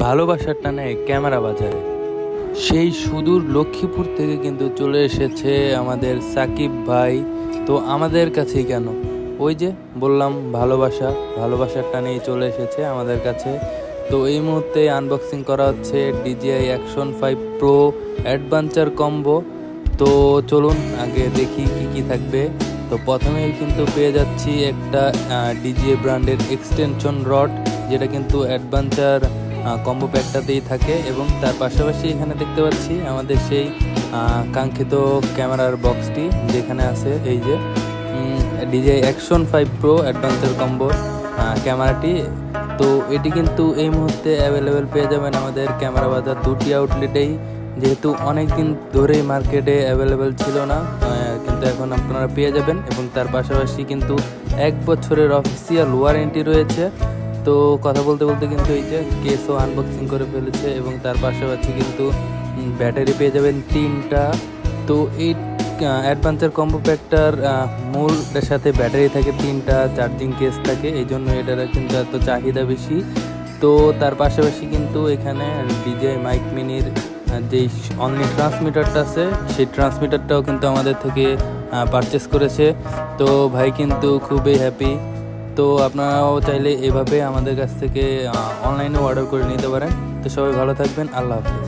ভালোবাসার টানে ক্যামেরা বাজারে সেই সুদূর লক্ষ্মীপুর থেকে কিন্তু চলে এসেছে আমাদের সাকিব ভাই। তো আমাদের কাছেই কেন, ওই যে বললাম ভালোবাসার টানেই চলে এসেছে আমাদের কাছে। তো এই মুহূর্তে আনবক্সিং করা হচ্ছে DJI Action 5 Pro adventure combo. তো চলুন আগে দেখি কি কি থাকবে। তো প্রথমেই কিন্তু পেয়ে যাচ্ছি একটা DJI ব্র্যান্ডের এক্সটেনশন রড, যেটা কিন্তু অ্যাডভেঞ্চার কম্বো প্যাকটাতেই থাকে। এবং তার পাশাপাশি এখানে দেখতে পাচ্ছি আমাদের সেই কাঙ্ক্ষিত ক্যামেরার বক্সটি, যেখানে আছে এই যে DJI Action 5 Pro adventure combo ক্যামেরাটি। তো এটি কিন্তু এই মুহূর্তে অ্যাভেলেবেল পেয়ে যাবেন আমাদের ক্যামেরা বাজার দুটি আউটলেটেই, যেহেতু অনেক দিন ধরেই মার্কেটে অ্যাভেলেবেল ছিল না, কিন্তু এখন আপনারা পেয়ে যাবেন। এবং তার পাশাপাশি কিন্তু 1 বছরের অফিসিয়াল ওয়ারেন্টি রয়েছে। তো কথা বলতে বলতে কিন্তু এই যে কেসও আনবক্সিং করে ফেলেছে। এবং তার পাশাপাশি কিন্তু ব্যাটারি পেয়ে যাবেন 3টা। তো এই অ্যাডভেঞ্চার কম্বো প্যাকটার মূলের সাথে ব্যাটারি থাকে 3টা, চার্জিং কেস থাকে, এই জন্য এটার কিন্তু এত চাহিদা বেশি। তো তার পাশাপাশি কিন্তু এখানে DJI মাইক মিনির যেই অনলি ট্রান্সমিটারটা আছে, সেই ট্রান্সমিটারটাও কিন্তু আমাদের থেকে পারচেস করেছে। তো ভাই কিন্তু খুবই হ্যাপি। তো আপনারাও চাইলে এভাবে আমাদের কাছ থেকে অনলাইনে অর্ডার করে নিতে পারেন। তো সবাই ভালো থাকবেন, আল্লাহ হাফেজ।